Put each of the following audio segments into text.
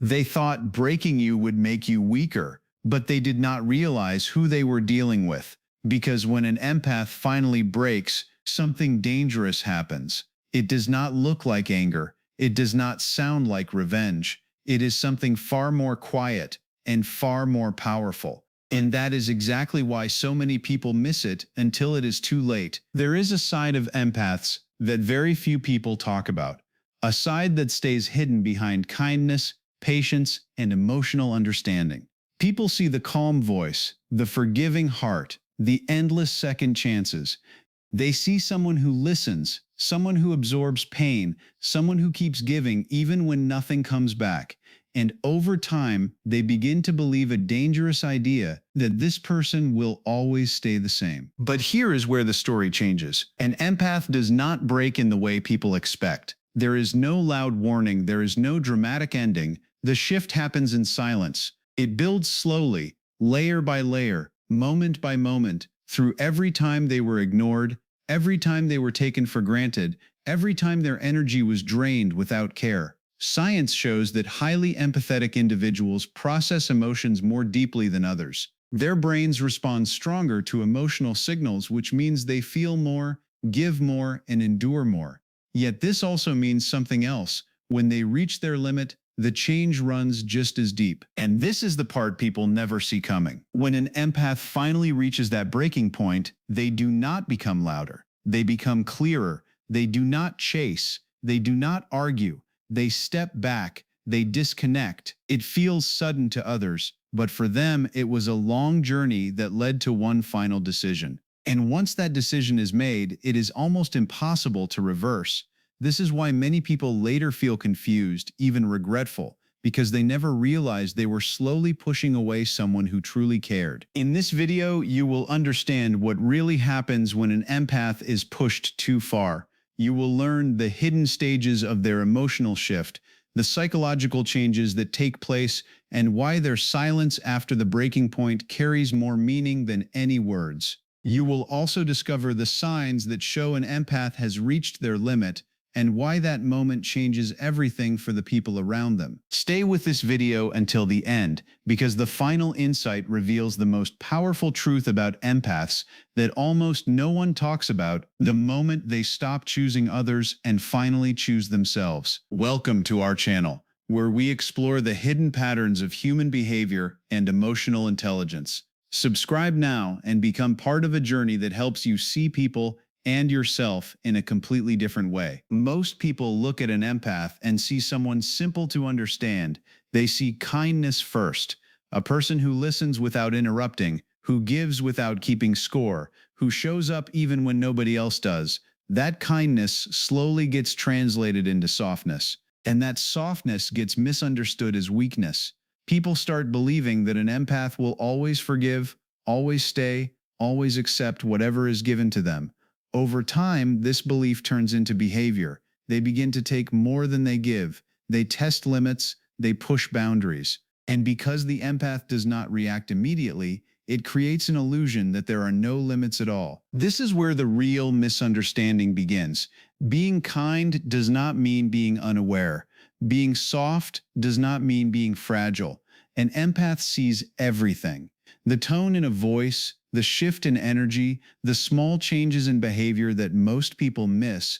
They thought breaking you would make you weaker, but they did not realize who they were dealing with. Because when an empath finally breaks, something dangerous happens. It does not look like anger. It does not sound like revenge. It is something far more quiet and far more powerful. And that is exactly why so many people miss it until it is too late. There is a side of empaths that very few people talk about. A side that stays hidden behind kindness, patience, and emotional understanding. People see the calm voice, the forgiving heart, the endless second chances. They see someone who listens, someone who absorbs pain, someone who keeps giving even when nothing comes back. And over time, they begin to believe a dangerous idea that this person will always stay the same. But here is where the story changes. An empath does not break in the way people expect. There is no loud warning, there is no dramatic ending. The shift happens in silence. It builds slowly, layer by layer, moment by moment, through every time they were ignored, every time they were taken for granted, every time their energy was drained without care. Science shows that highly empathetic individuals process emotions more deeply than others. Their brains respond stronger to emotional signals, which means they feel more, give more, and endure more. Yet this also means something else. When they reach their limit, the change runs just as deep. And this is the part people never see coming. When an empath finally reaches that breaking point, they do not become louder. They become clearer. They do not chase. They do not argue. They step back. They disconnect. It feels sudden to others, but for them, it was a long journey that led to one final decision. And once that decision is made, it is almost impossible to reverse. This is why many people later feel confused, even regretful, because they never realized they were slowly pushing away someone who truly cared. In this video, you will understand what really happens when an empath is pushed too far. You will learn the hidden stages of their emotional shift, the psychological changes that take place, and why their silence after the breaking point carries more meaning than any words. You will also discover the signs that show an empath has reached their limit, and why that moment changes everything for the people around them. Stay with this video until the end, because the final insight reveals the most powerful truth about empaths that almost no one talks about: the moment they stop choosing others and finally choose themselves. Welcome to our channel, where we explore the hidden patterns of human behavior and emotional intelligence. Subscribe now and become part of a journey that helps you see people and yourself in a completely different way. Most people look at an empath and see someone simple to understand. They see kindness first, a person who listens without interrupting, who gives without keeping score, who shows up even when nobody else does. That kindness slowly gets translated into softness, and that softness gets misunderstood as weakness. People start believing that an empath will always forgive, always stay, always accept whatever is given to them. Over time, this belief turns into behavior. They begin to take more than they give. They test limits. They push boundaries. And because the empath does not react immediately, it creates an illusion that there are no limits at all. This is where the real misunderstanding begins. Being kind does not mean being unaware. Being soft does not mean being fragile. An empath sees everything. The tone in a voice, the shift in energy, the small changes in behavior that most people miss.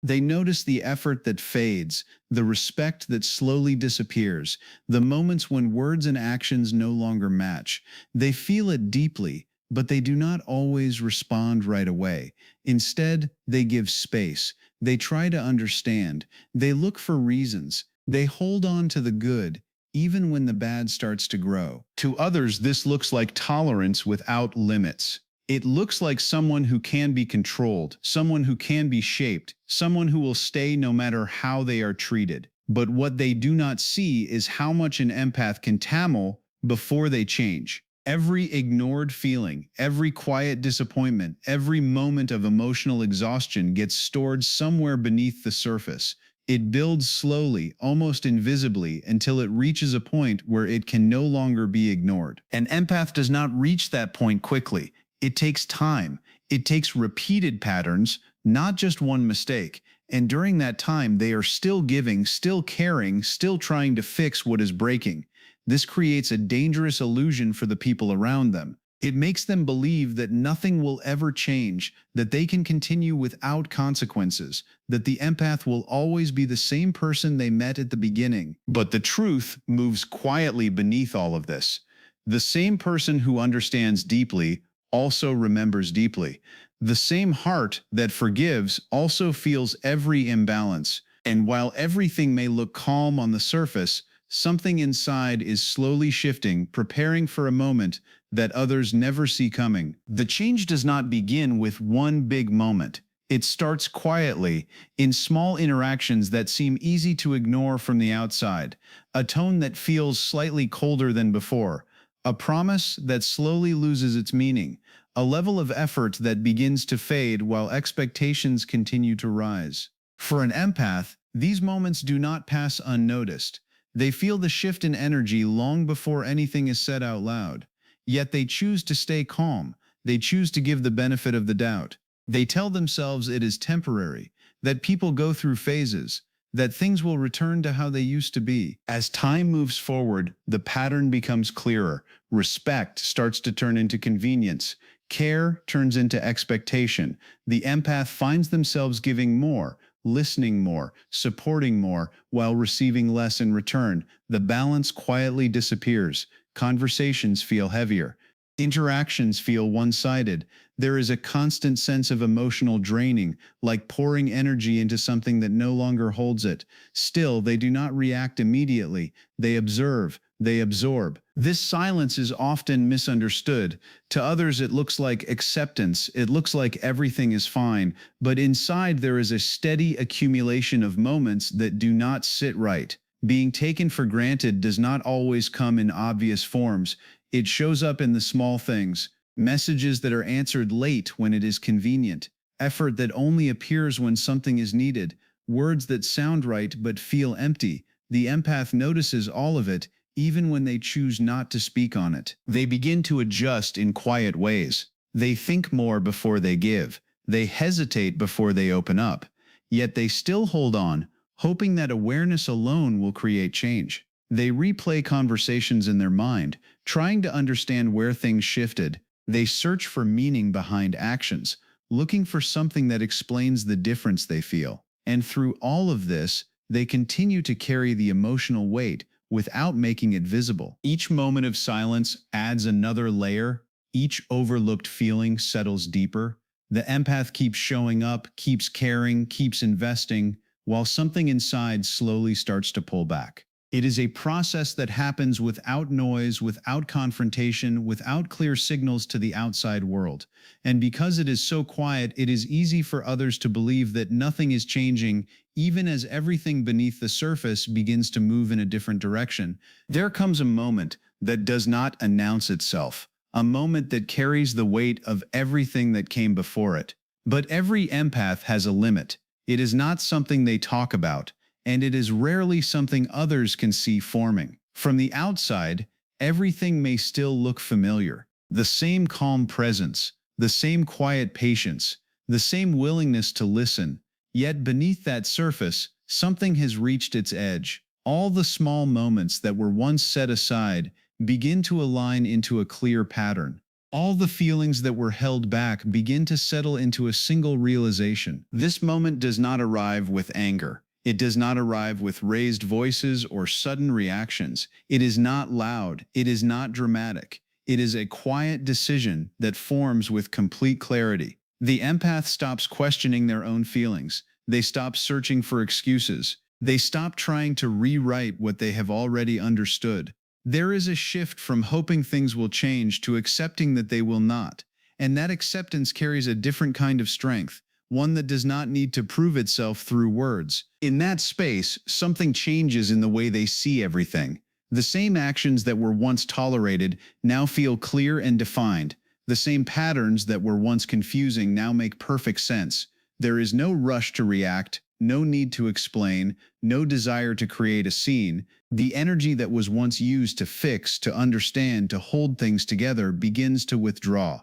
They notice the effort that fades, the respect that slowly disappears, the moments when words and actions no longer match. They feel it deeply, but they do not always respond right away. Instead, they give space. They try to understand. They look for reasons. They hold on to the good, even when the bad starts to grow. To others, this looks like tolerance without limits. It looks like someone who can be controlled, someone who can be shaped, someone who will stay no matter how they are treated. But what they do not see is how much an empath can tamel before they change. Every ignored feeling, every quiet disappointment, every moment of emotional exhaustion gets stored somewhere beneath the surface. It builds slowly, almost invisibly, until it reaches a point where it can no longer be ignored. An empath does not reach that point quickly. It takes time. It takes repeated patterns, not just one mistake. And during that time, they are still giving, still caring, still trying to fix what is breaking. This creates a dangerous illusion for the people around them. It makes them believe that nothing will ever change, that they can continue without consequences, that the empath will always be the same person they met at the beginning. But the truth moves quietly beneath all of this. The same person who understands deeply also remembers deeply. The same heart that forgives also feels every imbalance. And while everything may look calm on the surface, something inside is slowly shifting, preparing for a moment that others never see coming. The change does not begin with one big moment. It starts quietly, in small interactions that seem easy to ignore from the outside, a tone that feels slightly colder than before, a promise that slowly loses its meaning, a level of effort that begins to fade while expectations continue to rise. For an empath, these moments do not pass unnoticed. They feel the shift in energy long before anything is said out loud. Yet they choose to stay calm. They choose to give the benefit of the doubt. They tell themselves it is temporary, that people go through phases, that things will return to how they used to be. As time moves forward, the pattern becomes clearer. Respect starts to turn into convenience. Care turns into expectation. The empath finds themselves giving more, listening more, supporting more, while receiving less in return. The balance quietly disappears. Conversations feel heavier. Interactions feel one-sided. There is a constant sense of emotional draining, like pouring energy into something that no longer holds it. Still, they do not react immediately. They observe. They absorb. This silence is often misunderstood. To others, it looks like acceptance. It looks like everything is fine. But inside, there is a steady accumulation of moments that do not sit right. Being taken for granted does not always come in obvious forms. It shows up in the small things. Messages that are answered late when it is convenient. Effort that only appears when something is needed. Words that sound right but feel empty. The empath notices all of it, even when they choose not to speak on it. They begin to adjust in quiet ways. They think more before they give. They hesitate before they open up. Yet they still hold on, hoping that awareness alone will create change. They replay conversations in their mind, trying to understand where things shifted. They search for meaning behind actions, looking for something that explains the difference they feel. And through all of this, they continue to carry the emotional weight without making it visible. Each moment of silence adds another layer. Each overlooked feeling settles deeper. The empath keeps showing up, keeps caring, keeps investing, while something inside slowly starts to pull back. It is a process that happens without noise, without confrontation, without clear signals to the outside world. And because it is so quiet, it is easy for others to believe that nothing is changing, even as everything beneath the surface begins to move in a different direction. There comes a moment that does not announce itself, a moment that carries the weight of everything that came before it. But every empath has a limit. It is not something they talk about, and it is rarely something others can see forming. From the outside, everything may still look familiar. The same calm presence, the same quiet patience, the same willingness to listen. Yet beneath that surface, something has reached its edge. All the small moments that were once set aside begin to align into a clear pattern. All the feelings that were held back begin to settle into a single realization. This moment does not arrive with anger. It does not arrive with raised voices or sudden reactions. It is not loud. It is not dramatic. It is a quiet decision that forms with complete clarity. The empath stops questioning their own feelings. They stop searching for excuses. They stop trying to rewrite what they have already understood. There is a shift from hoping things will change to accepting that they will not. And that acceptance carries a different kind of strength, one that does not need to prove itself through words. In that space, something changes in the way they see everything. The same actions that were once tolerated now feel clear and defined. The same patterns that were once confusing now make perfect sense. There is no rush to react, no need to explain, no desire to create a scene. The energy that was once used to fix, to understand, to hold things together begins to withdraw.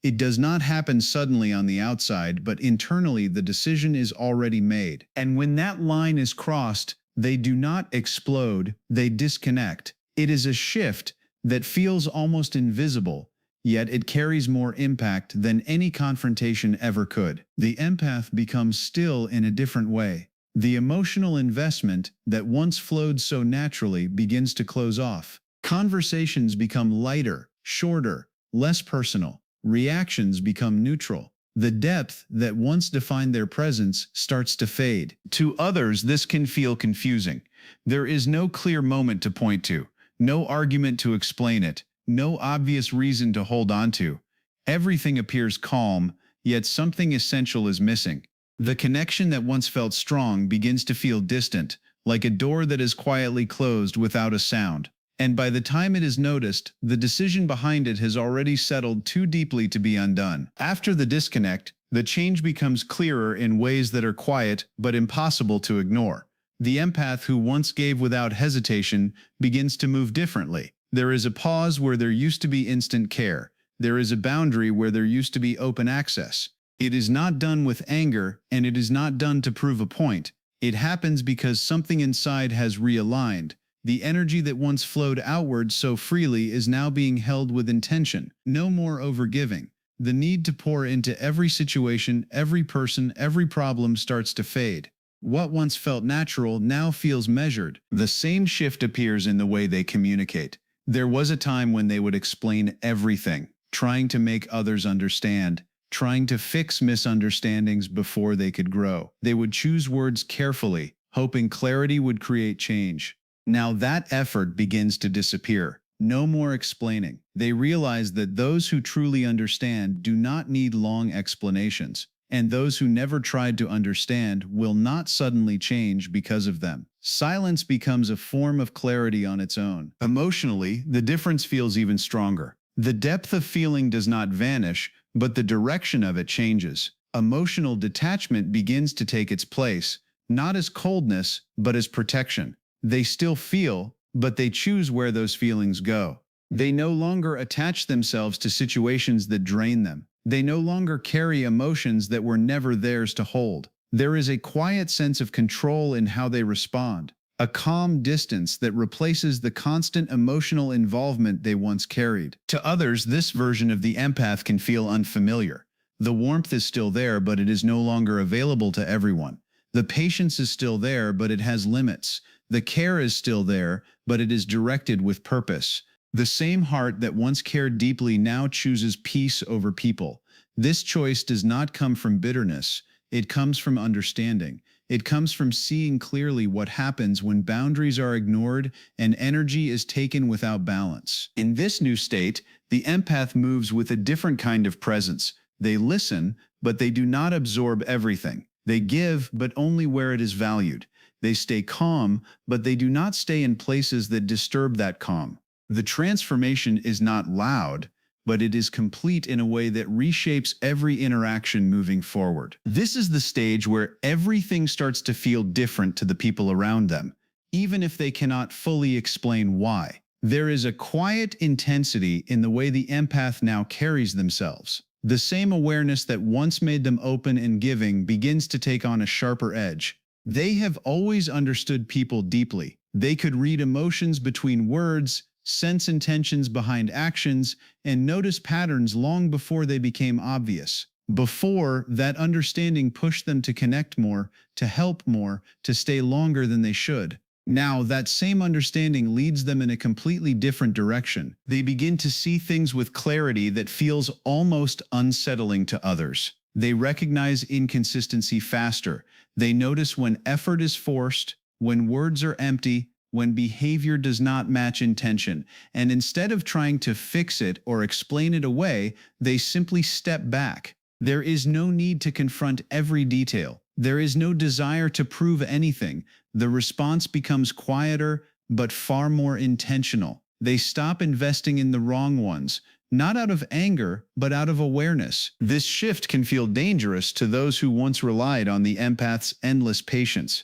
It does not happen suddenly on the outside, but internally the decision is already made. And when that line is crossed, they do not explode, they disconnect. It is a shift that feels almost invisible, yet it carries more impact than any confrontation ever could. The empath becomes still in a different way. The emotional investment that once flowed so naturally begins to close off. Conversations become lighter, shorter, less personal. Reactions become neutral. The depth that once defined their presence starts to fade. To others, this can feel confusing. There is no clear moment to point to, no argument to explain it, no obvious reason to hold on to. Everything appears calm, yet something essential is missing. The connection that once felt strong begins to feel distant, like a door that is quietly closed without a sound. And by the time it is noticed, the decision behind it has already settled too deeply to be undone. After the disconnect, the change becomes clearer in ways that are quiet but impossible to ignore. The empath who once gave without hesitation begins to move differently. There is a pause where there used to be instant care. There is a boundary where there used to be open access. It is not done with anger, and it is not done to prove a point. It happens because something inside has realigned. The energy that once flowed outward so freely is now being held with intention. No more overgiving. The need to pour into every situation, every person, every problem starts to fade. What once felt natural now feels measured. The same shift appears in the way they communicate. There was a time when they would explain everything, trying to make others understand, trying to fix misunderstandings before they could grow. They would choose words carefully, hoping clarity would create change. Now that effort begins to disappear. No more explaining. They realize that those who truly understand do not need long explanations, and those who never tried to understand will not suddenly change because of them. Silence becomes a form of clarity on its own. Emotionally, the difference feels even stronger. The depth of feeling does not vanish, but the direction of it changes. Emotional detachment begins to take its place, not as coldness, but as protection. They still feel, but they choose where those feelings go. They no longer attach themselves to situations that drain them. They no longer carry emotions that were never theirs to hold. There is a quiet sense of control in how they respond, a calm distance that replaces the constant emotional involvement they once carried. To others, this version of the empath can feel unfamiliar. The warmth is still there, but it is no longer available to everyone. The patience is still there, but it has limits. The care is still there, but it is directed with purpose. The same heart that once cared deeply now chooses peace over people. This choice does not come from bitterness. It comes from understanding. It comes from seeing clearly what happens when boundaries are ignored and energy is taken without balance. In this new state, the empath moves with a different kind of presence. They listen, but they do not absorb everything. They give, but only where it is valued. They stay calm, but they do not stay in places that disturb that calm. The transformation is not loud, but it is complete in a way that reshapes every interaction moving forward. This is the stage where everything starts to feel different to the people around them, even if they cannot fully explain why. There is a quiet intensity in the way the empath now carries themselves. The same awareness that once made them open and giving begins to take on a sharper edge. They have always understood people deeply. They could read emotions between words, sense intentions behind actions, and notice patterns long before they became obvious. Before, that understanding pushed them to connect more, to help more, to stay longer than they should. Now, that same understanding leads them in a completely different direction. They begin to see things with clarity that feels almost unsettling to others. They recognize inconsistency faster. They notice when effort is forced, when words are empty, when behavior does not match intention. And instead of trying to fix it or explain it away, they simply step back. There is no need to confront every detail. There is no desire to prove anything. The response becomes quieter, but far more intentional. They stop investing in the wrong ones, not out of anger, but out of awareness. This shift can feel dangerous to those who once relied on the empath's endless patience.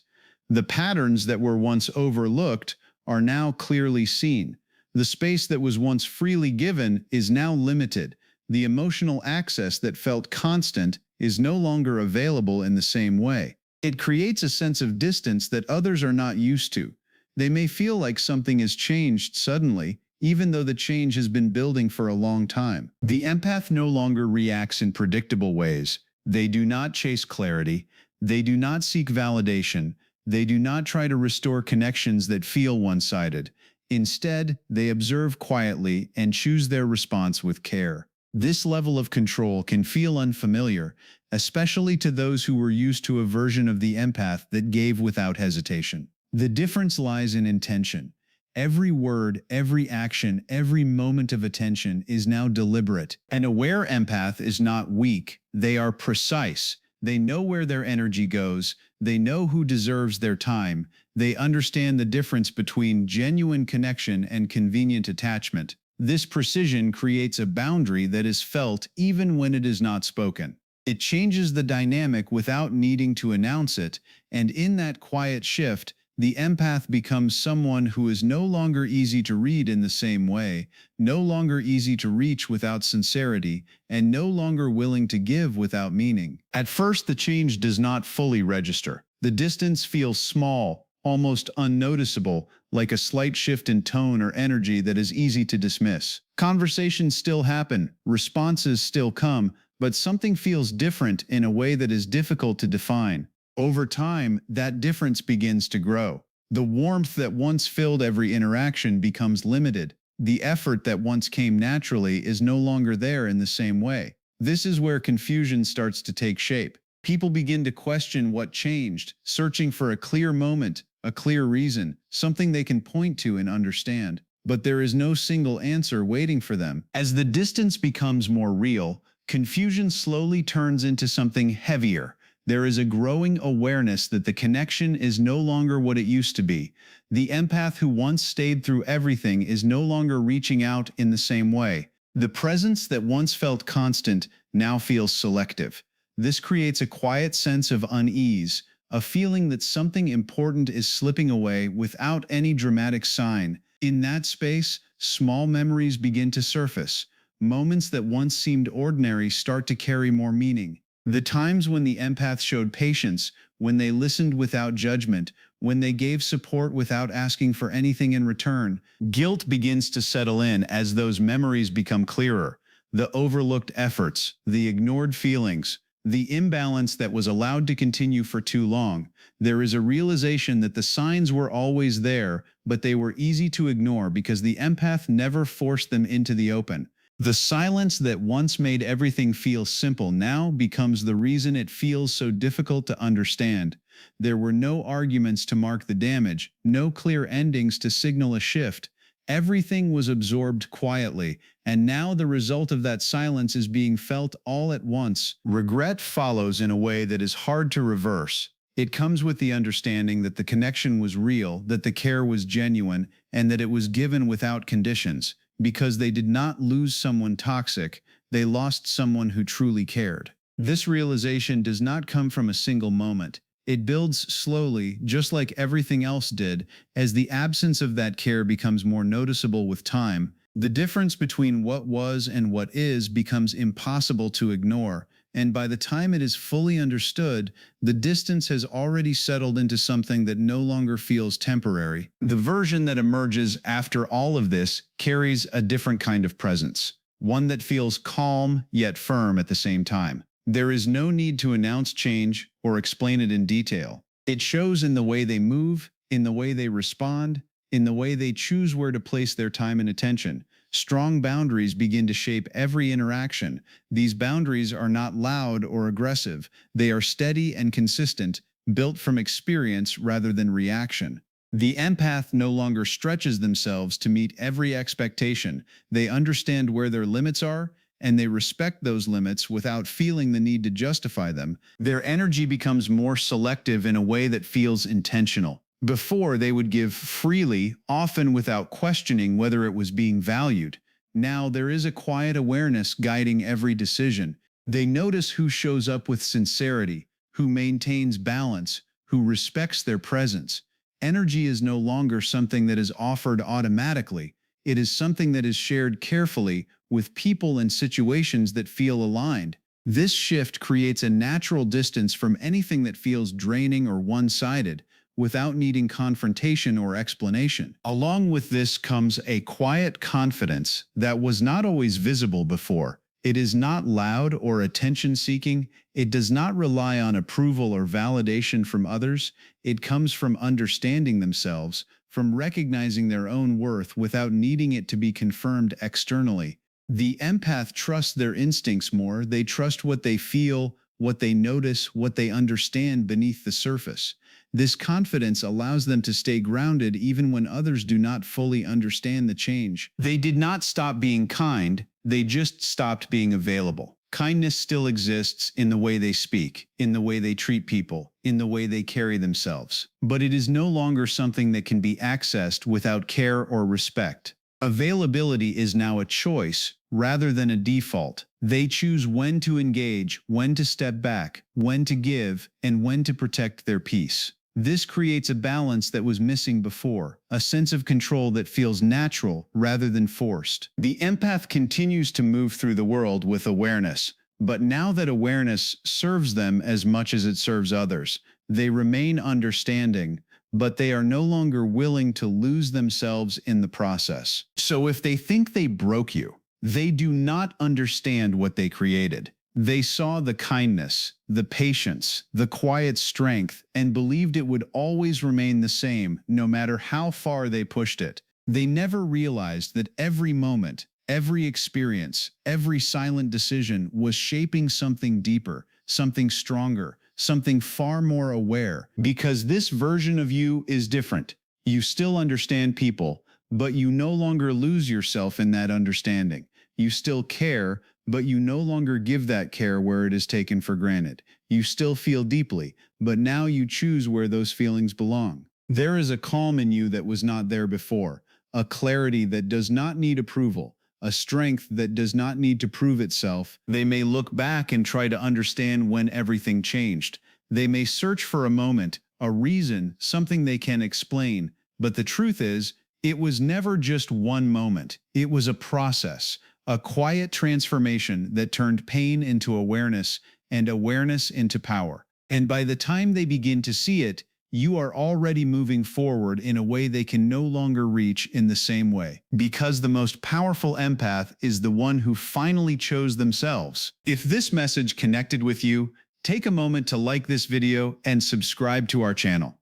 The patterns that were once overlooked are now clearly seen. The space that was once freely given is now limited. The emotional access that felt constant is no longer available in the same way. It creates a sense of distance that others are not used to. They may feel like something has changed suddenly, even though the change has been building for a long time. The empath no longer reacts in predictable ways. They do not chase clarity. They do not seek validation. They do not try to restore connections that feel one-sided. Instead, they observe quietly and choose their response with care. This level of control can feel unfamiliar, especially to those who were used to a version of the empath that gave without hesitation. The difference lies in intention. Every word, every action, every moment of attention is now deliberate. An aware empath is not weak. They are precise. They know where their energy goes. They know who deserves their time. They understand the difference between genuine connection and convenient attachment. This precision creates a boundary that is felt even when it is not spoken. It changes the dynamic without needing to announce it, and in that quiet shift, the empath becomes someone who is no longer easy to read in the same way, no longer easy to reach without sincerity, and no longer willing to give without meaning. At first, the change does not fully register. The distance feels small, almost unnoticeable, like a slight shift in tone or energy that is easy to dismiss. Conversations still happen, responses still come, but something feels different in a way that is difficult to define. Over time, that difference begins to grow. The warmth that once filled every interaction becomes limited. The effort that once came naturally is no longer there in the same way. This is where confusion starts to take shape. People begin to question what changed, searching for a clear moment, a clear reason, something they can point to and understand. But there is no single answer waiting for them. As the distance becomes more real, confusion slowly turns into something heavier. There is a growing awareness that the connection is no longer what it used to be. The empath who once stayed through everything is no longer reaching out in the same way. The presence that once felt constant now feels selective. This creates a quiet sense of unease, a feeling that something important is slipping away without any dramatic sign. In that space, small memories begin to surface. Moments that once seemed ordinary start to carry more meaning. The times when the empath showed patience, when they listened without judgment, when they gave support without asking for anything in return. Guilt begins to settle in as those memories become clearer. The overlooked efforts, the ignored feelings, the imbalance that was allowed to continue for too long. There is a realization that the signs were always there, but they were easy to ignore because the empath never forced them into the open. The silence that once made everything feel simple now becomes the reason it feels so difficult to understand. There were no arguments to mark the damage, no clear endings to signal a shift. Everything was absorbed quietly, and now the result of that silence is being felt all at once. Regret follows in a way that is hard to reverse. It comes with the understanding that the connection was real, that the care was genuine, and that it was given without conditions. Because they did not lose someone toxic, they lost someone who truly cared. This realization does not come from a single moment. It builds slowly, just like everything else did, as the absence of that care becomes more noticeable with time. The difference between what was and what is becomes impossible to ignore, and by the time it is fully understood, the distance has already settled into something that no longer feels temporary. The version that emerges after all of this carries a different kind of presence, one that feels calm yet firm at the same time. There is no need to announce change or explain it in detail. It shows in the way they move, in the way they respond, in the way they choose where to place their time and attention. Strong boundaries begin to shape every interaction. These boundaries are not loud or aggressive. They are steady and consistent, built from experience rather than reaction. The empath no longer stretches themselves to meet every expectation. They understand where their limits are, and they respect those limits without feeling the need to justify them. Their energy becomes more selective in a way that feels intentional. Before, they would give freely, often without questioning whether it was being valued. Now, there is a quiet awareness guiding every decision. They notice who shows up with sincerity, who maintains balance, who respects their presence. Energy is no longer something that is offered automatically. It is something that is shared carefully with people and situations that feel aligned. This shift creates a natural distance from anything that feels draining or one-sided, without needing confrontation or explanation. Along with this comes a quiet confidence that was not always visible before. It is not loud or attention-seeking. It does not rely on approval or validation from others. It comes from understanding themselves, from recognizing their own worth without needing it to be confirmed externally. The empath trusts their instincts more. They trust what they feel, what they notice, what they understand beneath the surface. This confidence allows them to stay grounded even when others do not fully understand the change. They did not stop being kind, they just stopped being available. Kindness still exists in the way they speak, in the way they treat people, in the way they carry themselves. But it is no longer something that can be accessed without care or respect. Availability is now a choice rather than a default. They choose when to engage, when to step back, when to give, and when to protect their peace. This creates a balance that was missing before, a sense of control that feels natural rather than forced. The empath continues to move through the world with awareness, but now that awareness serves them as much as it serves others, they remain understanding, but they are no longer willing to lose themselves in the process. So if they think they broke you, they do not understand what they created. They saw the kindness, the patience, the quiet strength, and believed it would always remain the same, no matter how far they pushed it. They never realized that every moment, every experience, every silent decision was shaping something deeper, something stronger, something far more aware. Because this version of you is different. You still understand people, but you no longer lose yourself in that understanding. You still care, but you no longer give that care where it is taken for granted. You still feel deeply, but now you choose where those feelings belong. There is a calm in you that was not there before, a clarity that does not need approval, a strength that does not need to prove itself. They may look back and try to understand when everything changed. They may search for a moment, a reason, something they can explain, but the truth is, it was never just one moment. It was a process. A quiet transformation that turned pain into awareness and awareness into power. And by the time they begin to see it, you are already moving forward in a way they can no longer reach in the same way. Because the most powerful empath is the one who finally chose themselves. If this message connected with you, take a moment to like this video and subscribe to our channel.